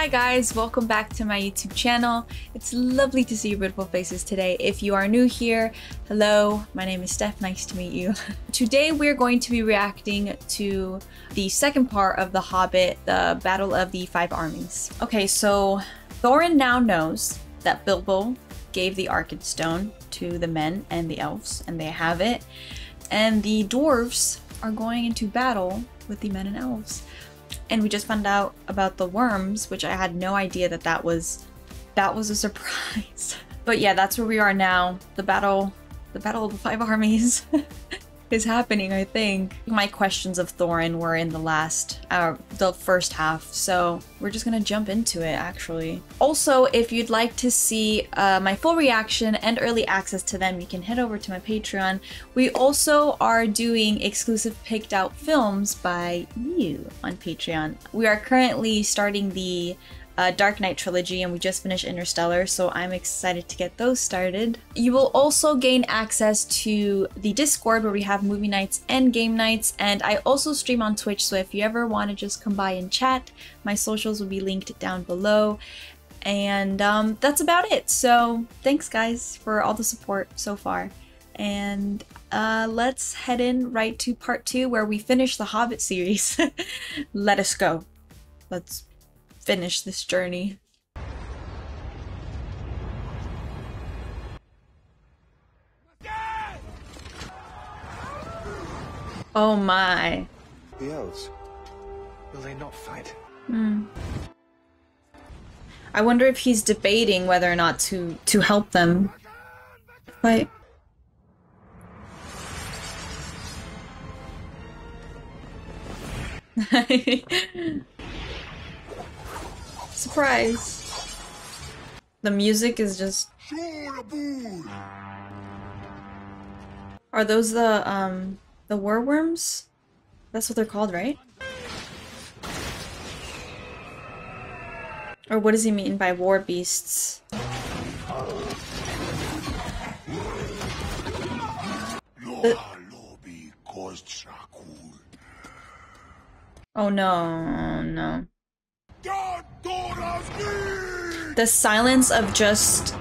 Hi guys, welcome back to my YouTube channel. It's lovely to see your beautiful faces today. If you are new here, hello, my name is Stef, nice to meet you. Today we're going to be reacting to the second part of The Hobbit, the Battle of the Five Armies. Okay, so Thorin now knows that Bilbo gave the Arkenstone to the men and the elves, and they have it. And the dwarves are going into battle with the men and elves. And we just found out about the worms, which I had no idea that was a surprise. But yeah, that's where we are now. The battle of the Five Armies is happening, I think. My questions of Thorin were in the first half, so we're just gonna jump into it, actually. Also, if you'd like to see my full reaction and early access to them, you can head over to my Patreon. We also are doing exclusive picked out films by you on Patreon. We are currently starting the Dark Knight Trilogy, and we just finished Interstellar, so I'm excited to get those started. You will also gain access to the Discord, where we have movie nights and game nights, and I also stream on Twitch, so if you ever want to just come by and chat, my socials will be linked down below. And that's about it. So thanks guys for all the support so far, and let's head in right to part 2, where we finish the Hobbit series. Let us go. Let's finish this journey. Oh my. The elves. Will they not fight? I wonder if he's debating whether or not to help them fight. Surprise. The music is just... Are those the warworms? That's what they're called, right? Or what does he mean by war beasts? Oh no, no. The silence of just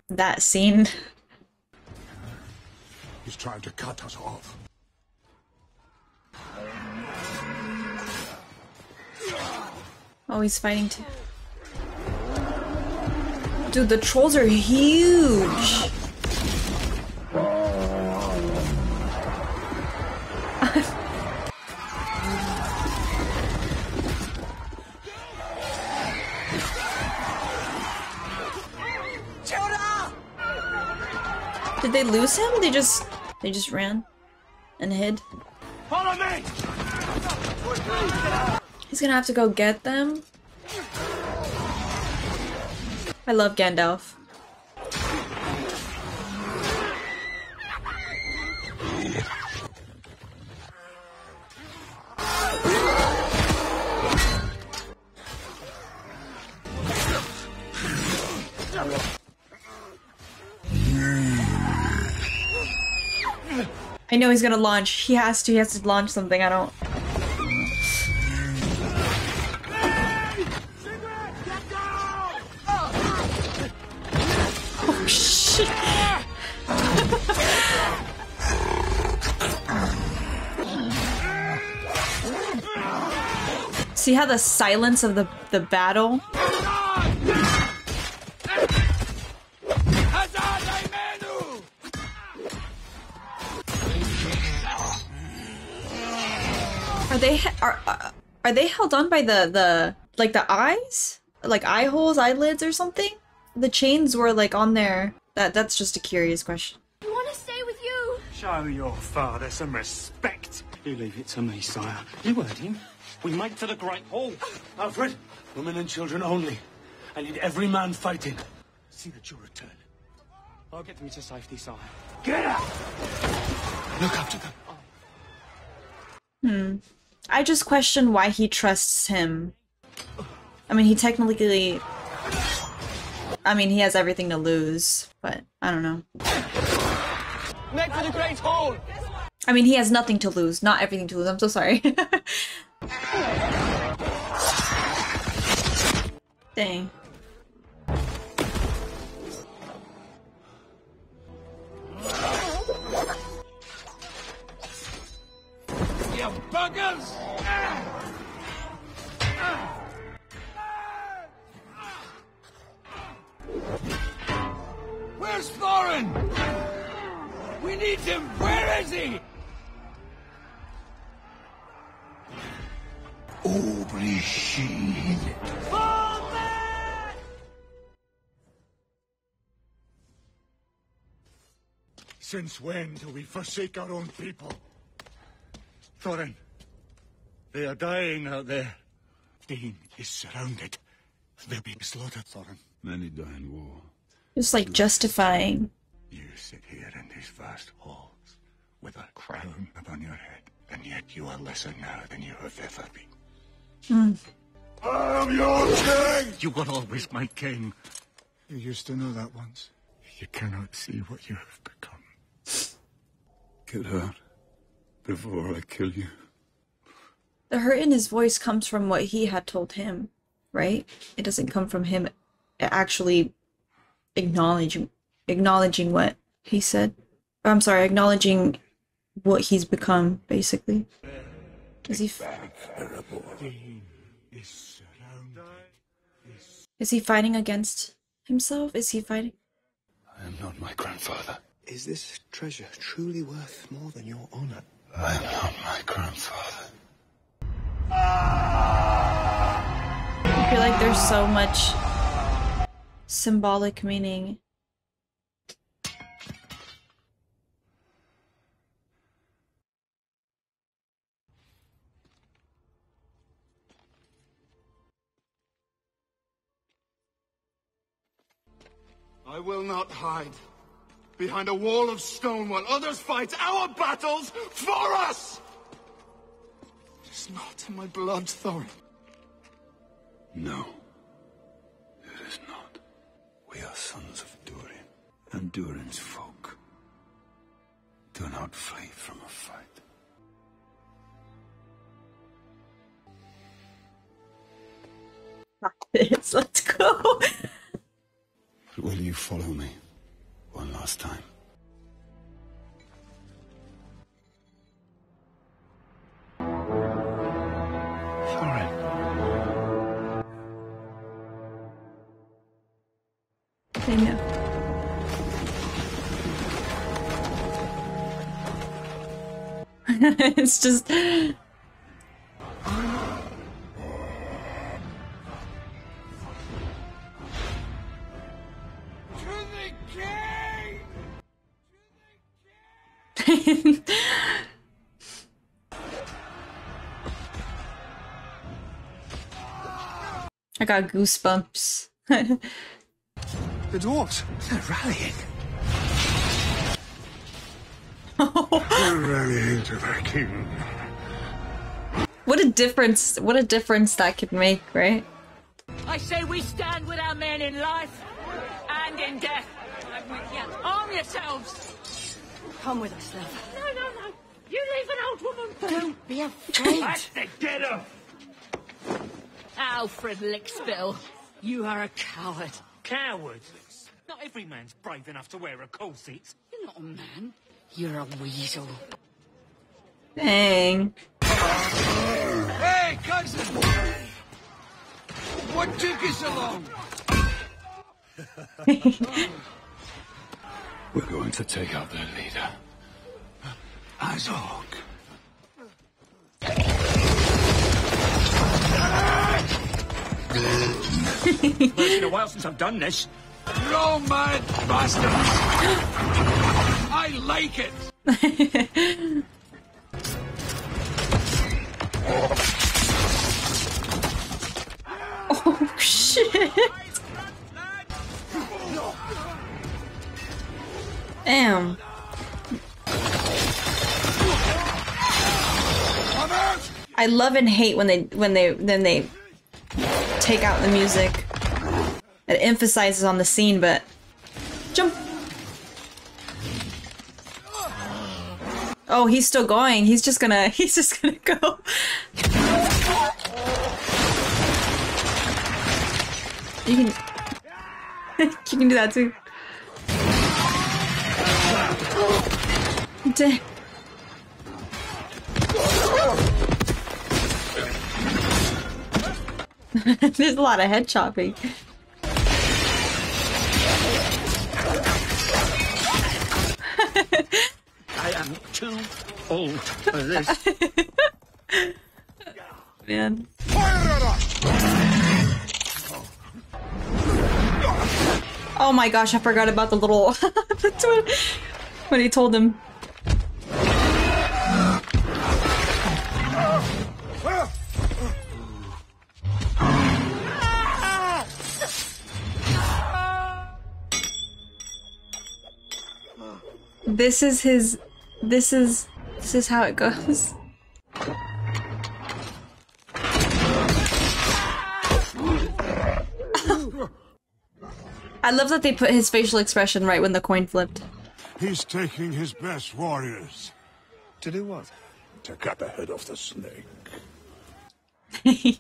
that scene. He's trying to cut us off. Oh, he's fighting too. Dude, the trolls are huge. Did they lose him? They just ran and hid. Follow me! He's gonna have to go get them. I love Gandalf. I know he's gonna launch. He has to launch something. I don't... Oh shit! See how the silence of the battle? Are they held on by the eyes? Like eye holes, eyelids or something? The chains were like on there. That's just a curious question. I want to stay with you. Show your father some respect. You leave it to me, sire. You heard him. We make for the Great Hall. Alfred, women and children only. I need every man fighting. See that you return. I'll get them to safety, sire. Get out! Look after them. I just question why he trusts him. I mean, he technically... I mean, he has everything to lose, but I don't know. Make for the Great Hall! I mean, he has nothing to lose, not everything to lose. I'm so sorry. Dang. You buggers! Where's Thorin? We need him! Where is he? Aubrey Sheed. Since when do we forsake our own people? Thorin, they are dying out there. Dean is surrounded. They'll be slaughtered, Thorin. Many die in war. Just like justifying. You sit here in these vast halls with a crown upon your head, and yet you are lesser now than you have ever been. I am your king! You were always my king. You used to know that once. You cannot see what you have become. Get out before I kill you. The hurt in his voice comes from what he had told him, right? It doesn't come from him actually acknowledging what he said. I'm sorry, acknowledging what he's become, basically. Is he fighting against himself? Is he fighting? I am not my grandfather. Is this treasure truly worth more than your honor? I am not my grandfather. I feel like there's so much symbolic meaning. I will not hide behind a wall of stone while others fight our battles for us! It is not in my blood, Thorin. No, it is not. We are sons of Durin, and Durin's folk. Do not flee from a fight. Let's go. Will you follow me one last time? Thorin. I know. It's just... I got goosebumps. The dwarves, they're rallying. They're rallying to their king. What a difference that could make, right? I say we stand with our men in life and in death. Arm yourselves. Come with us, love. No. You leave an old woman. Don't be afraid. That's the get her! Alfred Lickspill, you are a coward. Coward? Not every man's brave enough to wear a corset. You're not a man. You're a weasel. Dang. Hey, cousin! What took you so long? We're going to take out their leader. Azog. It's been a while since I've done this. You're all mad bastards! I like it! Oh shit! Damn. I love and hate when they take out the music. It emphasizes on the scene, but jump. Oh, he's still going. He's just gonna go. You can... you can do that too. Dang. There's a lot of head chopping. I am too old for this. Man. Oh my gosh, I forgot about the little... when he told him. This is his... This is how it goes. I love that they put his facial expression right when the coin flipped. He's taking his best warriors. To do what? To cut the head off the snake. Is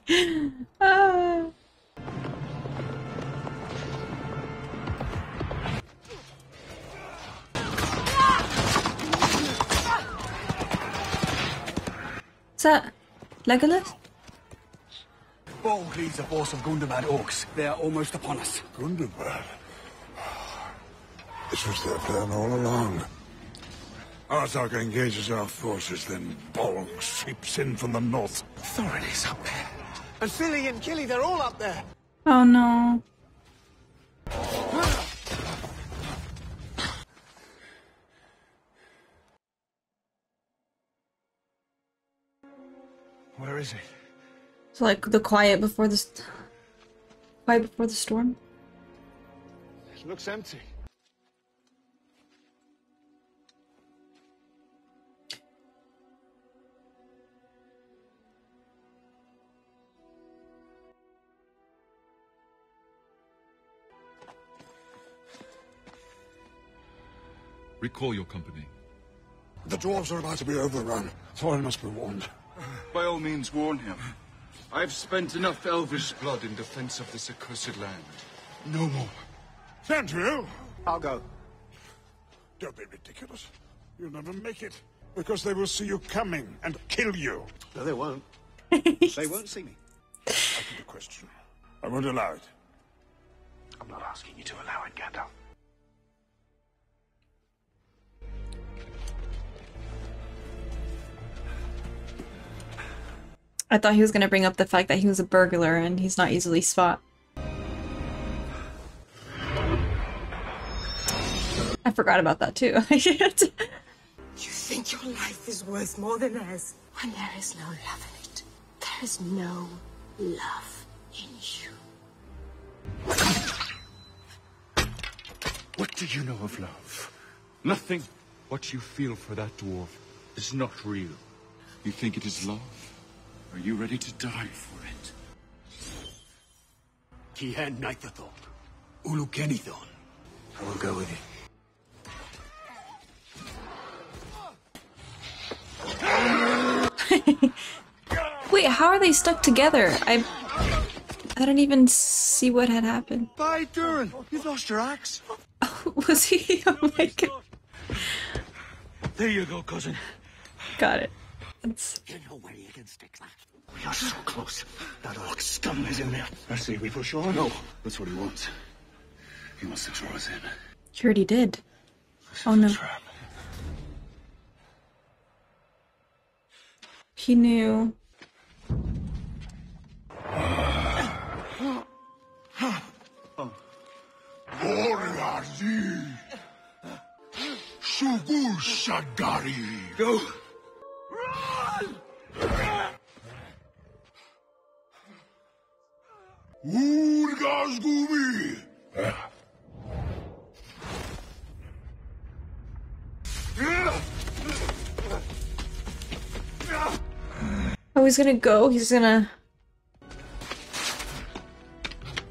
that Legolas? Bog leads a force of Gundabad orcs. They are almost upon us. Gundabad? This was their plan all along. Azog engages our forces, then Bolg sweeps in from the north. Thorin's up there. And Philly and Killy, they're all up there. Oh no. Where is it? It's like the quiet before the storm. It looks empty. Recall your company. The dwarves are about to be overrun. Thorin must be warned. By all means, warn him. I've spent enough elvish blood in defense of this accursed land. No more. Sandriel! I'll go. Don't be ridiculous. You'll never make it. Because they will see you coming and kill you. No, they won't. They won't see me. That's the question. I won't allow it. I'm not asking you to allow it, Gandalf. I thought he was gonna bring up the fact that he was a burglar and he's not easily spot. I forgot about that too. You think your life is worth more than theirs when there is no love in it. There is no love in you. What do you know of love? Nothing. What you feel for that dwarf is not real. You think it is love? Are you ready to die for it? Kihen Naithathon. Ulu Kenithon. I will go with you. Wait, how are they stuck together? I didn't even see what had happened. Bye, Durin. You've lost your axe. Was he? Oh my god. There you go, cousin. Got it. It's... You know where you can stick that. We are so close. That orc scum is in there. I say we push on. No, that's what he wants. He wants to draw us in. He already did. Oh no. He knew. Moriarty! Shugul Shagari! Go! Urgazgumi! Oh, he's gonna go? He's gonna...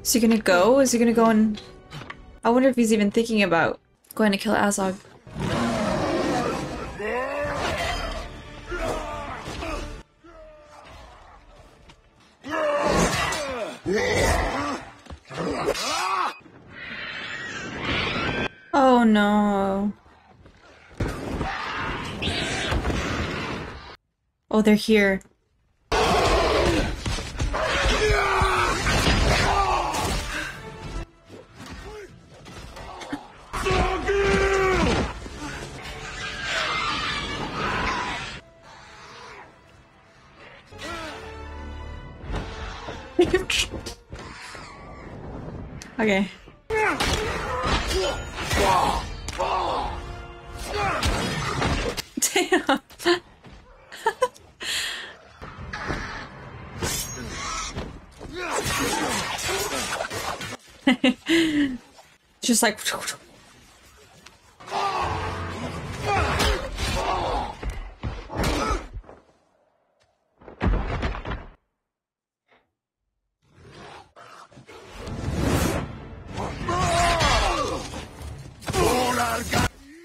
Is he gonna go? Is he gonna go and... I wonder if he's even thinking about going to kill Azog. no. Oh, they're here. Okay. Damn. Just like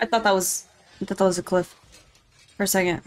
I thought that was a cliff for a second.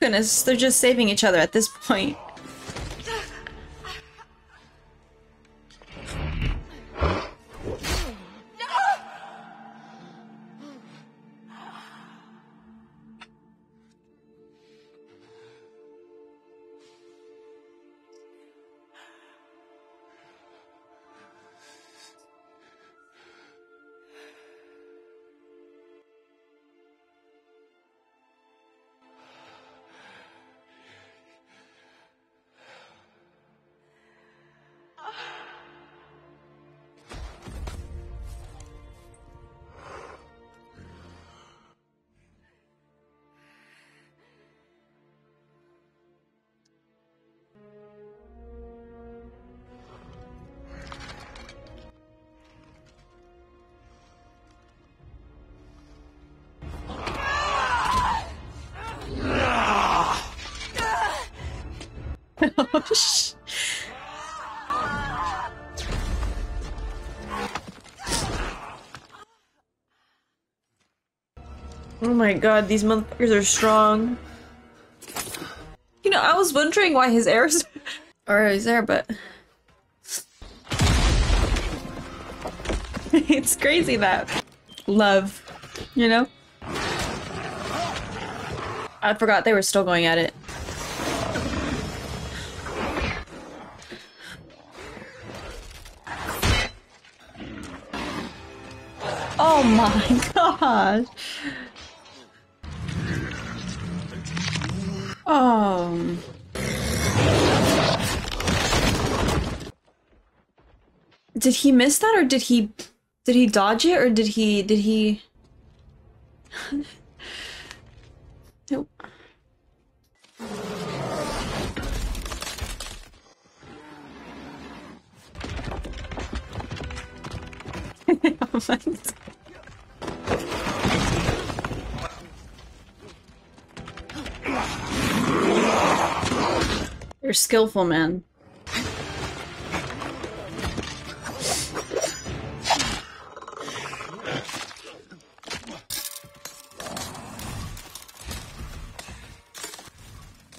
Goodness, they're just saving each other at this point. Oh my god, these motherfuckers are strong. You know, I was wondering why his arrows are always there, but it's crazy that love, you know? I forgot they were still going at it. Oh my gosh. Did he miss that, or did he dodge it, or did he Nope. You're skillful, man.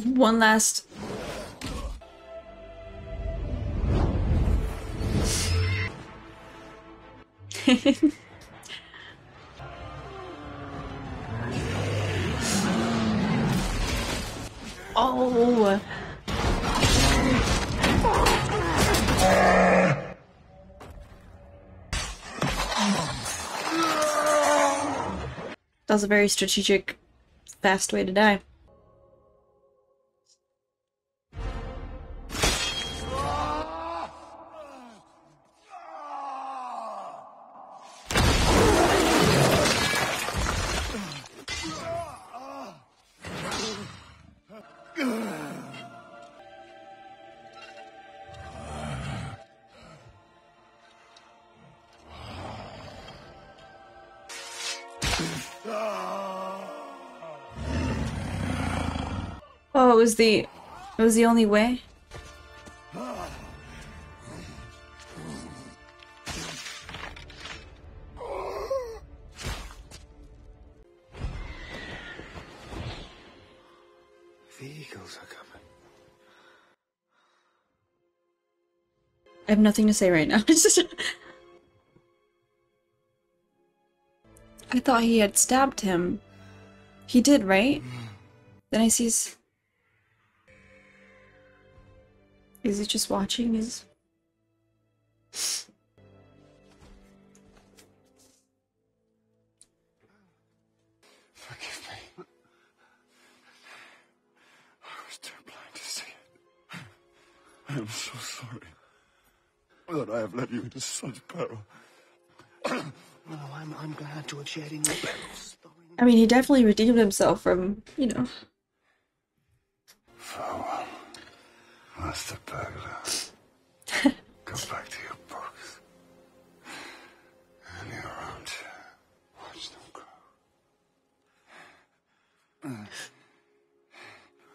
One last. Oh. That was a very strategic, fast way to die. Oh, it was the only way? The eagles are coming. I have nothing to say right now. It's just... I thought he had stabbed him. He did, right? Then I see his... Is he just watching his... Forgive me. I was too blind to see it. I am so sorry that I have led you into such peril. No, I'm glad to have shared in your perils. I mean, he definitely redeemed himself from, you know... Farewell, Master Burglar. Go back to your books. And your armchair. Watch them grow.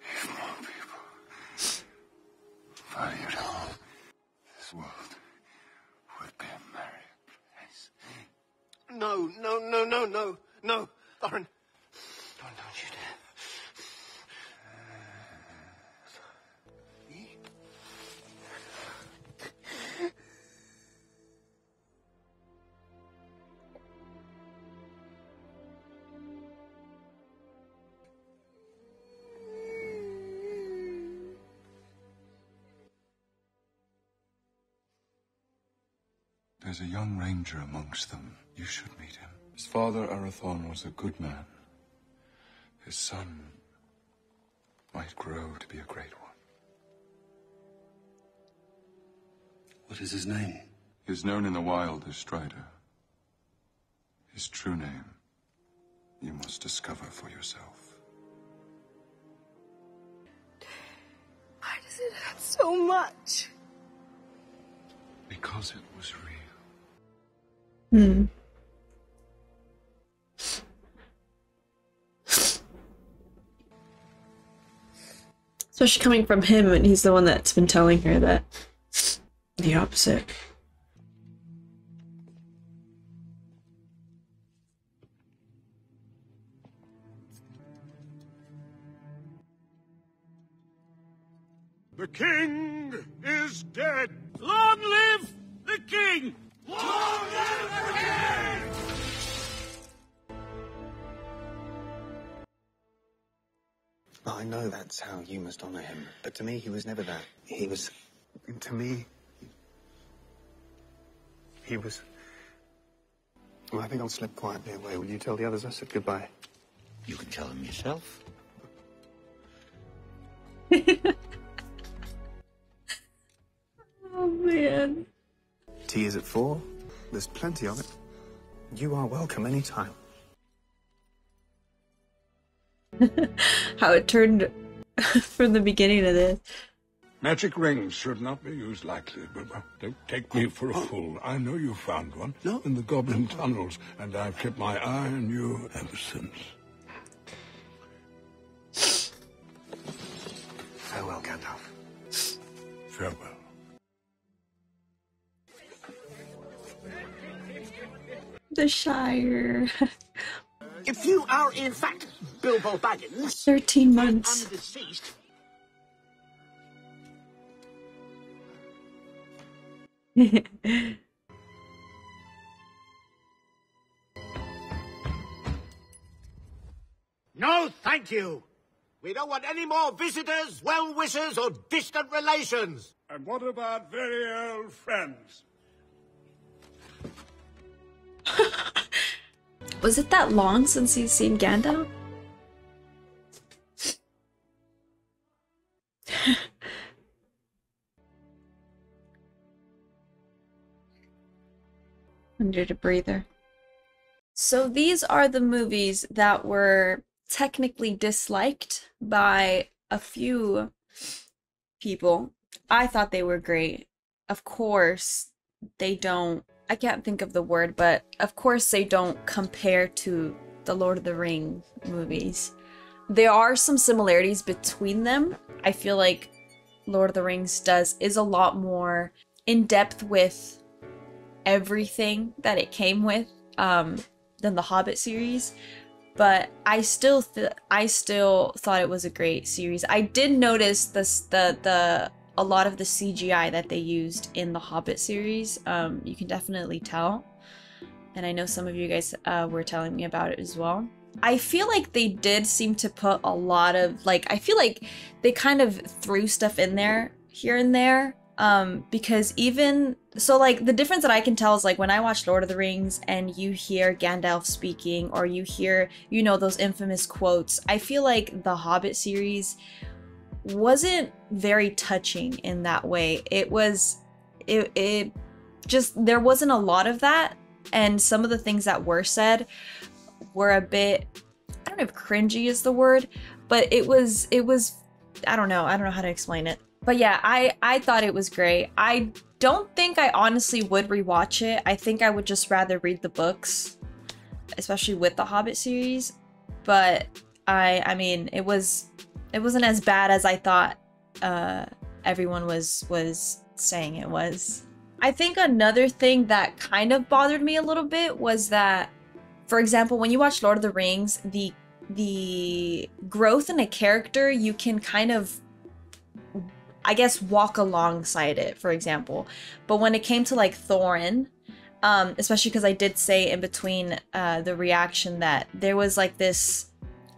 If more people valued home, this world would be a merry place. No, Lauren. Don't you dare. There's a young ranger amongst them. You should meet him. His father, Arathon, was a good man. His son might grow to be a great one. What is his name? He's known in the wild as Strider. His true name, you must discover for yourself. Why does it hurt so much? Because it was real. Especially coming from him, and he's the one that's been telling her that the opposite. The king is dead. Long live the king! Long live the king! I know that's how you must honor him, but to me he was never that. He was... To me... He was... Well, I think I'll slip quietly away. Will you tell the others I said goodbye? You can tell them yourself. Oh, man. Tea is at 4. There's plenty of it. You are welcome anytime. How it turned from the beginning of this. Magic rings should not be used lightly, but don't take me for a fool. I know you found one in the goblin tunnels, and I've kept my eye on you ever since. Farewell, Gandalf. Farewell. The Shire. If you are in fact Bilbo Baggins, 13 months. and deceased, no, thank you. We don't want any more visitors, well-wishers, or distant relations. And what about very old friends? Was it that long since he's seen Gandalf? Needed a breather. So these are the movies that were technically disliked by a few people. I thought they were great. Of course, they don't, I can't think of the word, but of course they don't compare to the Lord of the Ring movies. There are some similarities between them. I feel like Lord of the Rings is a lot more in depth with everything that it came with than the Hobbit series. But I still thought it was a great series. I did notice a lot of the CGI that they used in the Hobbit series. You can definitely tell. And I know some of you guys were telling me about it as well. I feel like they did seem to put a lot of, like, I feel like they kind of threw stuff in there, here and there. Because even, so like the difference that I can tell is like when I watch Lord of the Rings and you hear Gandalf speaking, or you hear, you know, those infamous quotes, I feel like the Hobbit series wasn't very touching in that way. It just, there wasn't a lot of that. And some of the things that were said were a bit, I don't know if cringy is the word, but it was, I don't know how to explain it. But yeah, I thought it was great. I don't think I honestly would rewatch it. I think I would just rather read the books, especially with the Hobbit series. But I mean, it wasn't as bad as I thought everyone was saying it was. I think another thing that kind of bothered me a little bit was that, for example, when you watch Lord of the Rings, the growth in a character, you can kind of, I guess, walk alongside it, for example. But when it came to like Thorin, especially because I did say in between the reaction that there was like this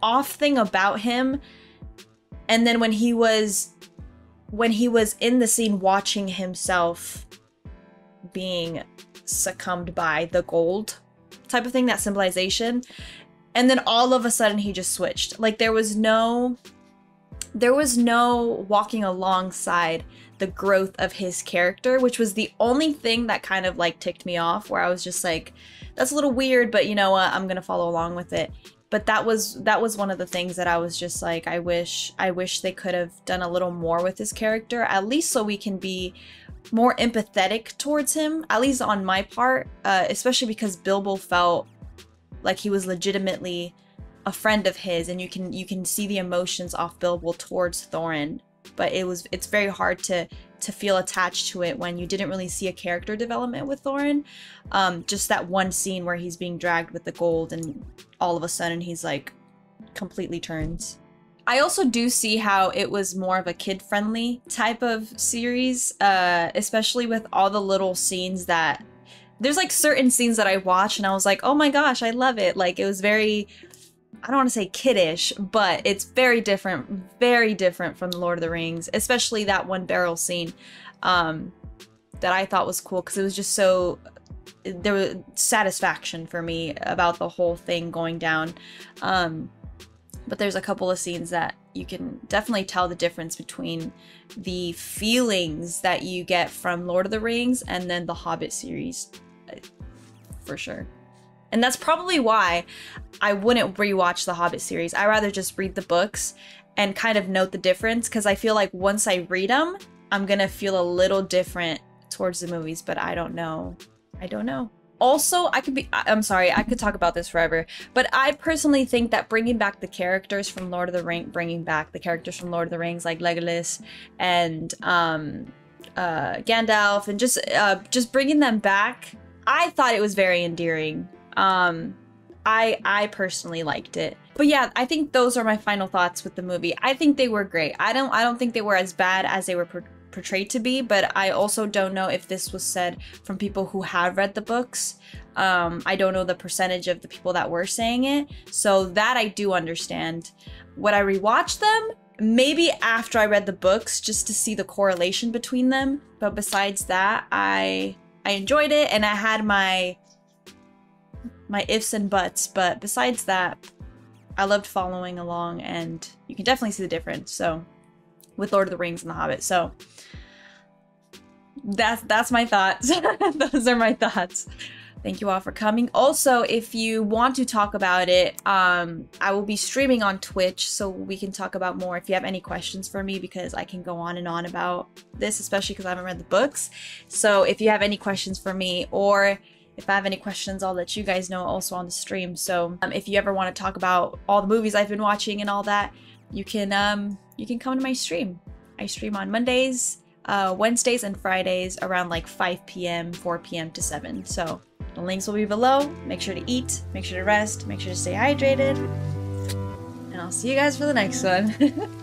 off thing about him, and then when he was in the scene watching himself being succumbed by the gold type of thing, that symbolization, and then all of a sudden he just switched. Like there was no walking alongside the growth of his character, which was the only thing that kind of like ticked me off, where I was just like, that's a little weird, but you know what, I'm gonna follow along with it. But that was one of the things that I was just like, I wish they could have done a little more with his character, at least so we can be more empathetic towards him, at least on my part, especially because Bilbo felt like he was legitimately a friend of his, and you can see the emotions off Bilbo towards Thorin, but it's very hard to feel attached to it when you didn't really see a character development with Thorin. Just that one scene where he's being dragged with the gold and all of a sudden he's like completely turns. I also do see how it was more of a kid-friendly type of series, especially with all the little scenes that, there's like certain scenes that I watch and I was like, oh my gosh, I love it. Like it was very, I don't want to say kiddish, but it's very different from The Lord of the Rings, especially that one barrel scene that I thought was cool because it was just so, there was satisfaction for me about the whole thing going down. But there's a couple of scenes that you can definitely tell the difference between the feelings that you get from Lord of the Rings and then the Hobbit series, for sure. And that's probably why I wouldn't rewatch the Hobbit series. I rather just read the books and kind of note the difference, because I feel like once I read them, I'm gonna feel a little different towards the movies, but I don't know. Also, I'm sorry, I could talk about this forever, but I personally think that bringing back the characters from Lord of the Rings, like Legolas and Gandalf, and just bringing them back, I thought it was very endearing. I personally liked it. But yeah, I think those are my final thoughts with the movie. I think they were great. I don't think they were as bad as they were portrayed to be, but I also don't know if this was said from people who have read the books. I don't know the percentage of the people that were saying it, so that I do understand. Would I rewatch them? Maybe after I read the books, just to see the correlation between them. But besides that, I enjoyed it, and I had my ifs and buts, but besides that, I loved following along, and you can definitely see the difference, so, with Lord of the Rings and The Hobbit. So that's my thoughts. Those are my thoughts. Thank you all for coming. Also, if you want to talk about it, I will be streaming on Twitch, so we can talk about more if you have any questions for me, because I can go on and on about this, especially because I haven't read the books. So if you have any questions for me, or If I have any questions, I'll let you guys know also on the stream. So if you ever want to talk about all the movies I've been watching and all that, you can come to my stream. I stream on Mondays, Wednesdays, and Fridays around like 5 p.m., 4 p.m. to 7. So the links will be below. Make sure to eat, make sure to rest, make sure to stay hydrated. And I'll see you guys for the next one.